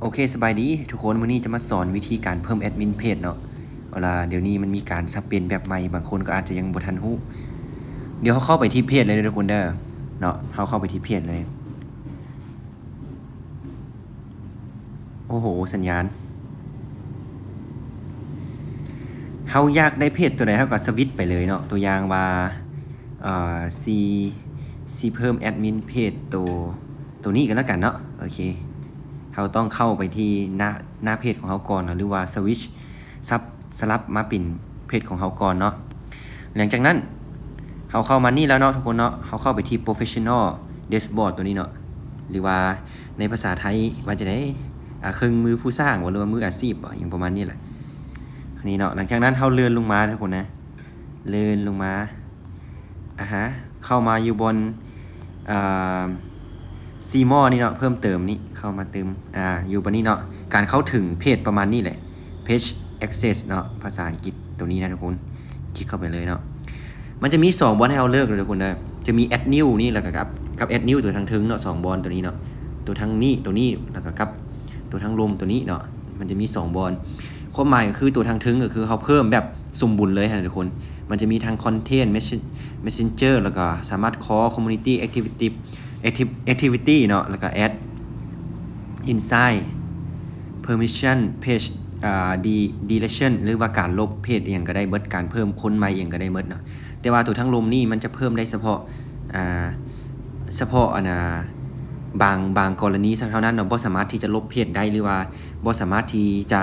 โอเคสบายดีทุกคนวันนี้จะมาสอนวิธีการเพิ่มแอดมินเพจเนาะเวลาเดี๋ยวนี้มันมีการสับเปลี่ยนแบบใหม่บางคนก็อาจจะยังบ่ทันรู้เดี๋ยวเขาเข้าไปที่เพจเลยทุกคนเด้อเนาะเขาเข้าไปที่เพจเลยโอ้โหสัญญาณเขาอยากได้เพจตัวไหนเขาก็สวิตช์ไปเลยเนาะตัวอย่างว่าซีเพิ่มแอดมินเพจตัวนี้กันแล้วกันเนาะโอเคเขาต้องเข้าไปที่หน้าเพจของเขาก่อนหรือว่าสวิตช์สลับมาปิ่นเพจของเขาก่อนเนาะหลังจากนั้นเขาเข้ามานี่แล้วเนาะทุกคนเนาะเขาเข้าไปที่ professional dashboard ตัวนี้เนาะหรือว่าในภาษาไทยว่าจะได้เครื่องมือผู้สร้างหรือว่ามืออาชีพอย่างประมาณนี้แหละนี่เนาะหลังจากนั้นเขาเลื่อนลงมาทุกคนนะเลื่อนลงมาเข้ามาอยู่บนซีมอนี่เนาะเพิ่มเติมนี่เข้ามาเติมอยู่บนนี้เนาะการเข้าถึงเพจประมาณนี้แหละ page access เนาะภาษาอังกฤษตัวนี้นะทุกคนคลิกเข้าไปเลยเนาะมันจะมี2บอลให้เราเลือกเลยทุกคนนะจะมี add new นี่แล้วก็กับ add new ตัวทางถึงเนาะ2บอลตัวนี้เนาะตัวทางนี้ตัวนี้แล้วก็กับตัวทางลมตัวนี้เนาะมันจะมี2บอลความหมายก็คือตัวทางถึงก็คือเขาเพิ่มแบบสมบูรณ์เลยนะทุกคนมันจะมีทาง content messenger แล้วก็สามารถ call community activity เนาะแล้วก็ add inside permission page deletion หรือว่าการลบเพจอย่างก็ได้เบิดการเพิ่มคนใหม่อย่างก็ได้เบิดเนาะแต่ว่าตัวทั้งลมนี่มันจะเพิ่มได้เฉพาะบางกรณีเท่านั้นเนาะบ่สามารถที่จะลบเพจได้หรือว่าบ่สามารถที่จะ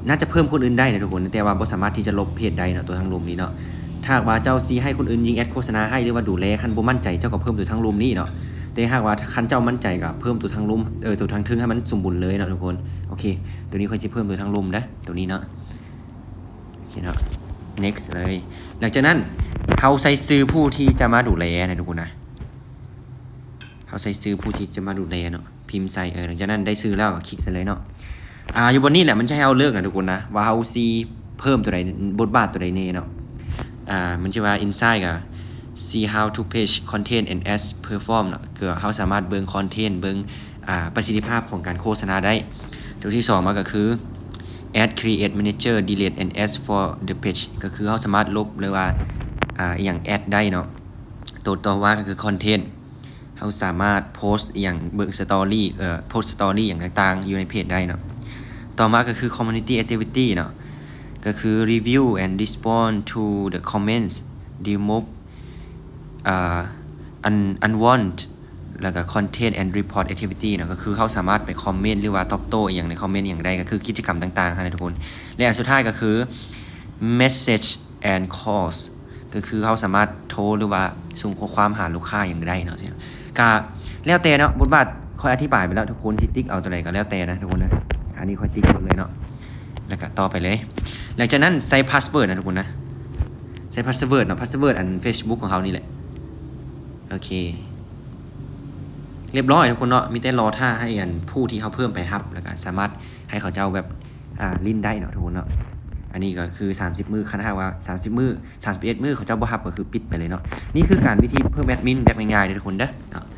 น่าจะเพิ่มคนอื่นได้นะทุกคนแต่ว่าบ่สามารถที่จะลบเพจได้เนาะตัวทั้งลมนี้เนาะถ้าว่าเจ้าซีให้คนอื่นยิงแอดโฆษณาให้หรือว่าดูแลคันบ่มั่นใจเจ้าก็เพิ่มตัวทั้งลมนี้เนาะแต่หากว่าคันเจ้ามั่นใจก็เพิ่มตัวทั้งลมตัวทั้งทึงให้มันสมบูรณ์เลยเนาะทุกคนโอเคตัวนี้ค่อยสิเพิ่มตัวทั้งลมนะตัวนี้เนาะโอเคเนาะ next เลยหลังจากนั้นเขาใส่ซื้อผู้ที่จะมาดูแลนะทุกคนนะเขาใส่ซื้อผู้ที่จะมาดูแลเนาะพิมพ์ใส่หลังจากนั้นได้ซื้อแล้วก็คลิกใส่เลยเนาะอยู่บนนี้แหละมันจะให้เราเลือกนะทุกคนนะว่าเขาซีเพิ่มตัวใดบทบาทตัวใดเน่เนาะมันจะว่า inside กับ see how to page content and ads perform เนาะคือเขาสามารถเบิ่ง content เบิ่งประสิทธิภาพของการโฆษณาได้ตัวที่2มาก็คือ add create manager delete and ads for the page ก็คือเขาสามารถลบหรือว่าอย่าง add ได้เนาะตัวต่อว่าก็คือ content เขาสามารถโพสต์อย่างเบิ่ง story โพสต์ story อย่างต่างๆอยู่ในเพจได้เนาะต่อมาก็คือ community activity เนาะก็คือ review and respond to the comments remove unwanted แล้วก็ content and report activity เนาะก็คือเขาสามารถไปคอมเมนต์หรือว่าตอบโต้อย่างในคอมเมนต์อย่างใดก็คือกิจกรรมต่างๆนะทุกคนและอันสุดท้ายก็คือ message and calls ก็คือเขาสามารถโทรหรือว่าส่งข้อความหาลูกค้าอย่างใดเนาะก็แล้วแต่เนาะบทบาทค่อยอธิบายไปแล้วทุกคนที่ติ๊กเอาตัวไหนก็แล้วแต่นะทุกคนนะอันนี้ค่อยติ๊กหมดเลยเนาะแล้วก็ต่อไปเลยหลังจากนั้นใส่พาสเวิร์ดนะทุกคนนะใส่พาสเวิร์ดเนาะพาสเวิร์ดอัน Facebook ของเขานี่แหละโอเคเรียบร้อยทุกคนเนาะมีแต่รอท่าให้อันผู้ที่เขาเพิ่มไปครับแล้วก็สามารถให้เขาเจ้าแบบลิ้นได้เนาะทุกคนเนาะอันนี้ก็คือ30มื้อคันถ้าว่า30มื้อ31มื้อเขาเจ้าบ่ฮับก็คือปิดไปเลยเนาะนี่คือการวิธีเพิ่มแอดมินแบบง่ายๆเลยทุกคนเด้อ